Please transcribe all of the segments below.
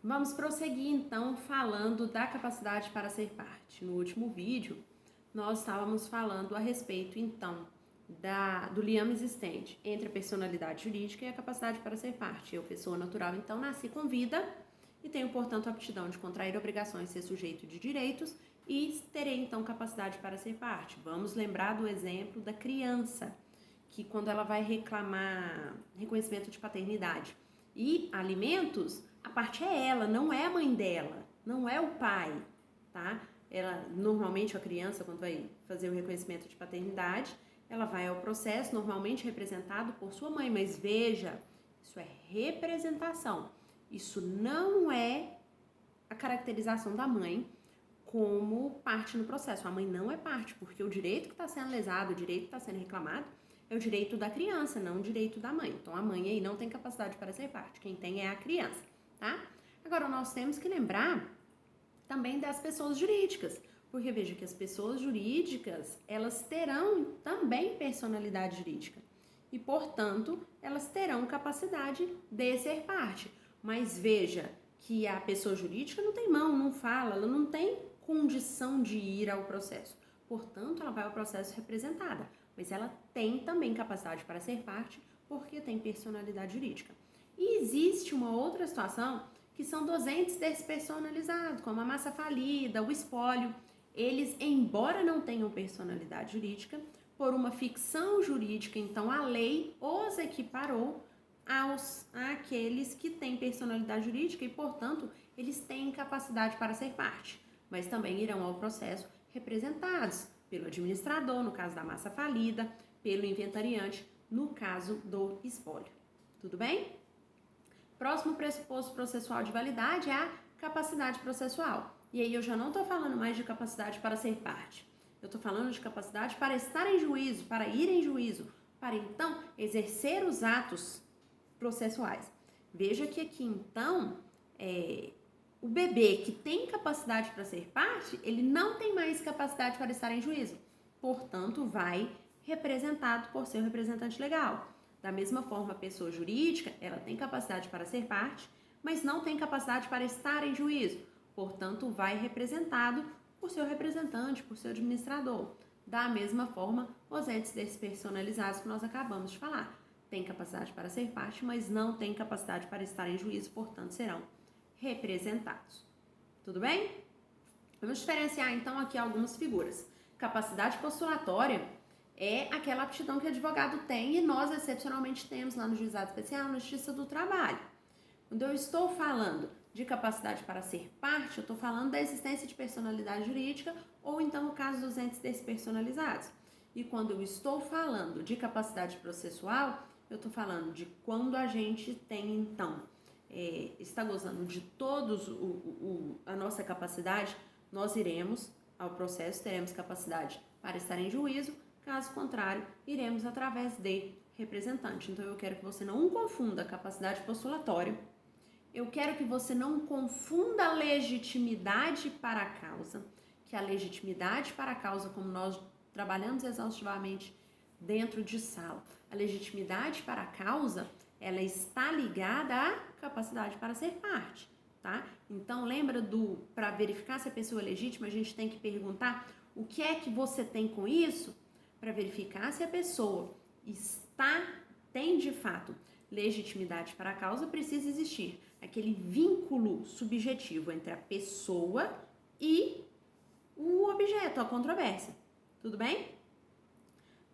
Vamos prosseguir então falando da capacidade para ser parte. No último vídeo, nós estávamos falando a respeito então do liame existente entre a personalidade jurídica e a capacidade para ser parte. Eu, pessoa natural, então nasci com vida e tenho, portanto, a aptidão de contrair obrigações, ser sujeito de direitos e terei então capacidade para ser parte. Vamos lembrar do exemplo da criança, que quando ela vai reclamar reconhecimento de paternidade e alimentos, a parte é ela, não é a mãe dela, não é o pai, tá? Ela, normalmente a criança, quando vai fazer o reconhecimento de paternidade, ela vai ao processo, normalmente representado por sua mãe, mas veja, isso é representação, isso não é a caracterização da mãe como parte no processo. A mãe não é parte, porque o direito que está sendo lesado, o direito que está sendo reclamado, é o direito da criança, não o direito da mãe. Então a mãe aí não tem capacidade para ser parte, quem tem é a criança, tá? Agora nós temos que lembrar também das pessoas jurídicas, porque veja que as pessoas jurídicas, elas terão também personalidade jurídica e, portanto, elas terão capacidade de ser parte. Mas veja que a pessoa jurídica não tem mão, não fala, ela não tem condição de ir ao processo. Portanto, ela vai ao processo representada, mas ela tem também capacidade para ser parte porque tem personalidade jurídica. E existe uma outra situação que são dos entes despersonalizados, como a massa falida, o espólio. Eles, embora não tenham personalidade jurídica, por uma ficção jurídica, então a lei os equiparou àqueles que têm personalidade jurídica e, portanto, eles têm capacidade para ser parte, mas também irão ao processo representados pelo administrador, no caso da massa falida, pelo inventariante, no caso do espólio. Tudo bem? Próximo pressuposto processual de validade é a capacidade processual. E aí eu já não estou falando mais de capacidade para ser parte. Eu estou falando de capacidade para estar em juízo, para ir em juízo, para então exercer os atos processuais. Veja que aqui então, o bebê que tem capacidade para ser parte, ele não tem mais capacidade para estar em juízo. Portanto, vai representado por seu representante legal. Da mesma forma, a pessoa jurídica, ela tem capacidade para ser parte, mas não tem capacidade para estar em juízo. Portanto, vai representado por seu representante, por seu administrador. Da mesma forma, os entes despersonalizados que nós acabamos de falar. Tem capacidade para ser parte, mas não tem capacidade para estar em juízo, portanto, serão representados. Tudo bem? Vamos diferenciar, então, aqui algumas figuras. Capacidade postulatória é aquela aptidão que o advogado tem e nós, excepcionalmente, temos lá no Juizado Especial, na Justiça do Trabalho. Quando eu estou falando de capacidade para ser parte, eu estou falando da existência de personalidade jurídica ou então no caso dos entes despersonalizados. E quando eu estou falando de capacidade processual, eu estou falando de quando a gente tem, então, está gozando de todos a nossa capacidade, nós iremos ao processo, teremos capacidade para estar em juízo, caso contrário, iremos através de representante. Então, eu quero que você não confunda capacidade postulatória, eu quero que você não confunda a legitimidade para a causa, que a legitimidade para a causa, como nós trabalhamos exaustivamente dentro de sala, a legitimidade para a causa, ela está ligada à capacidade para ser parte, tá? Então, lembra para verificar se a pessoa é legítima, a gente tem que perguntar o que é que você tem com isso, para verificar se a pessoa tem de fato legitimidade para a causa, precisa existir aquele vínculo subjetivo entre a pessoa e o objeto, a controvérsia. Tudo bem?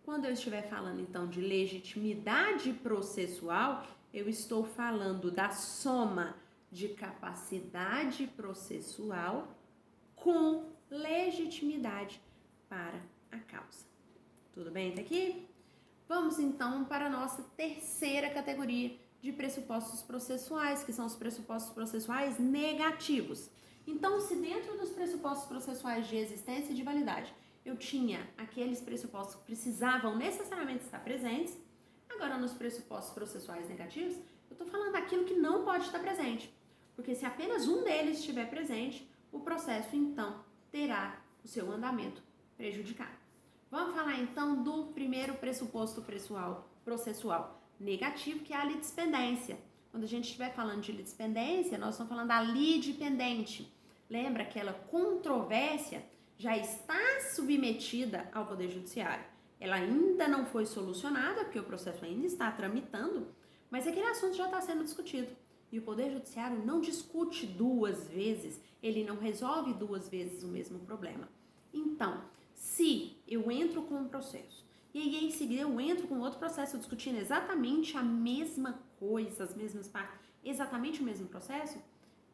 Quando eu estiver falando, então, de legitimidade processual, eu estou falando da soma de capacidade processual com legitimidade para a causa. Tudo bem até aqui? Vamos, então, para a nossa terceira categoria de pressupostos processuais, que são os pressupostos processuais negativos. Então, se dentro dos pressupostos processuais de existência e de validade eu tinha aqueles pressupostos que precisavam necessariamente estar presentes, agora nos pressupostos processuais negativos, eu estou falando daquilo que não pode estar presente. Porque se apenas um deles estiver presente, o processo, então, terá o seu andamento prejudicado. Vamos falar, então, do primeiro pressuposto processual negativo, que é a litispendência. Quando a gente estiver falando de litispendência, nós estamos falando da lide pendente. Lembra, aquela controvérsia já está submetida ao Poder Judiciário. Ela ainda não foi solucionada, porque o processo ainda está tramitando, mas aquele assunto já está sendo discutido. E o Poder Judiciário não discute duas vezes, ele não resolve duas vezes o mesmo problema. Então, se eu entro com um processo, e aí em seguida eu entro com outro processo discutindo exatamente a mesma coisa, as mesmas partes, exatamente o mesmo processo,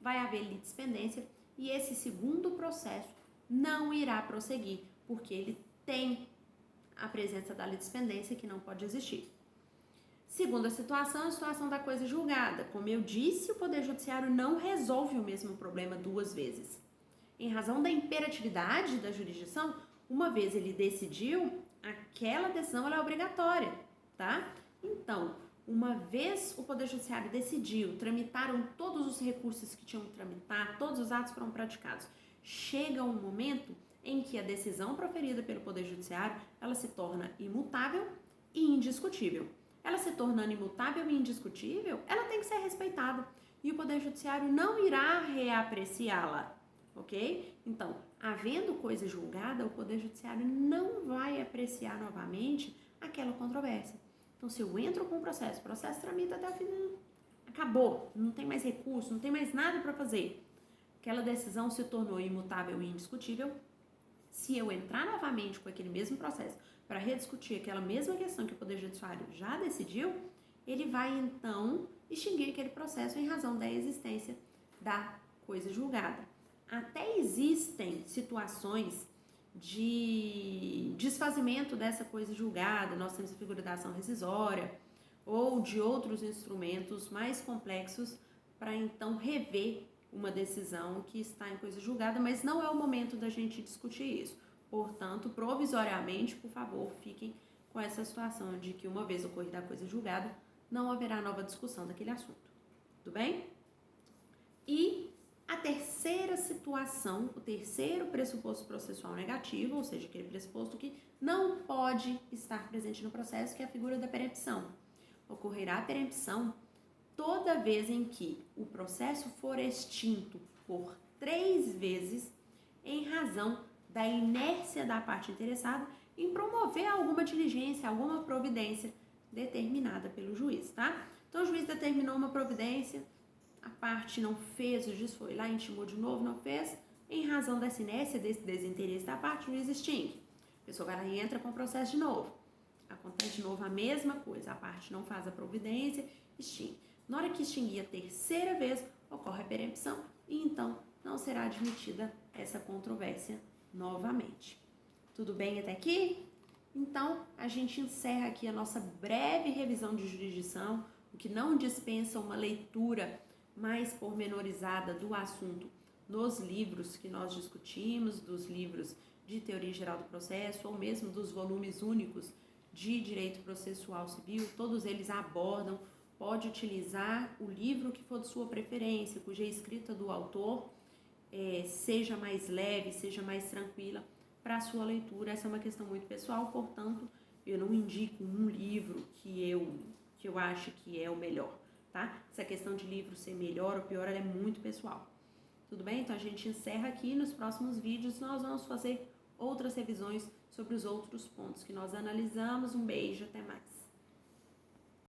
vai haver litispendência e esse segundo processo não irá prosseguir, porque ele tem a presença da litispendência que não pode existir. Segunda situação, a situação da coisa julgada. Como eu disse, o Poder Judiciário não resolve o mesmo problema duas vezes. Em razão da imperatividade da jurisdição, uma vez ele decidiu, aquela decisão ela é obrigatória, tá? Então, uma vez o Poder Judiciário decidiu, tramitaram todos os recursos que tinham que tramitar, todos os atos foram praticados. Chega um momento em que a decisão proferida pelo Poder Judiciário, ela se torna imutável e indiscutível. Ela se tornando imutável e indiscutível, ela tem que ser respeitada. E o Poder Judiciário não irá reapreciá-la, ok? Então, havendo coisa julgada, o Poder Judiciário não vai apreciar novamente aquela controvérsia. Então, se eu entro com o processo tramita até o fim, acabou, não tem mais recurso, não tem mais nada para fazer. Aquela decisão se tornou imutável e indiscutível. Se eu entrar novamente com aquele mesmo processo para rediscutir aquela mesma questão que o Poder Judiciário já decidiu, ele vai então extinguir aquele processo em razão da existência da coisa julgada. Até existem situações de desfazimento dessa coisa julgada, nós temos a figura da ação rescisória ou de outros instrumentos mais complexos para então rever uma decisão que está em coisa julgada, mas não é o momento da gente discutir isso. Portanto, provisoriamente, por favor, fiquem com essa situação de que uma vez ocorrida a coisa julgada, não haverá nova discussão daquele assunto. Tudo bem? E a terceira situação, o terceiro pressuposto processual negativo, ou seja, aquele pressuposto que não pode estar presente no processo, que é a figura da perempção. Ocorrerá a perempção toda vez em que o processo for extinto por 3 vezes em razão da inércia da parte interessada em promover alguma diligência, alguma providência determinada pelo juiz, tá? Então, o juiz determinou uma providência, a parte não fez, o juiz foi lá, intimou de novo, não fez, em razão dessa inércia, desse desinteresse da parte, o juiz extingue. A pessoa vai lá e entra com o processo de novo. Acontece de novo a mesma coisa, a parte não faz a providência, extingue. Na hora que extinguir a terceira vez, ocorre a perempção e então não será admitida essa controvérsia novamente. Tudo bem até aqui? Então, a gente encerra aqui a nossa breve revisão de jurisdição, o que não dispensa uma leitura mais pormenorizada do assunto nos livros que nós discutimos, dos livros de Teoria Geral do Processo, ou mesmo dos volumes únicos de Direito Processual Civil. Todos eles abordam. Pode utilizar o livro que for de sua preferência, cuja escrita do autor seja mais leve, seja mais tranquila para a sua leitura. Essa é uma questão muito pessoal, portanto, eu não indico um livro que eu acho que é o melhor, tá? Essa questão de livro ser melhor ou pior, ela é muito pessoal. Tudo bem? Então, a gente encerra aqui. Nos próximos vídeos, nós vamos fazer outras revisões sobre os outros pontos que nós analisamos. Um beijo, até mais.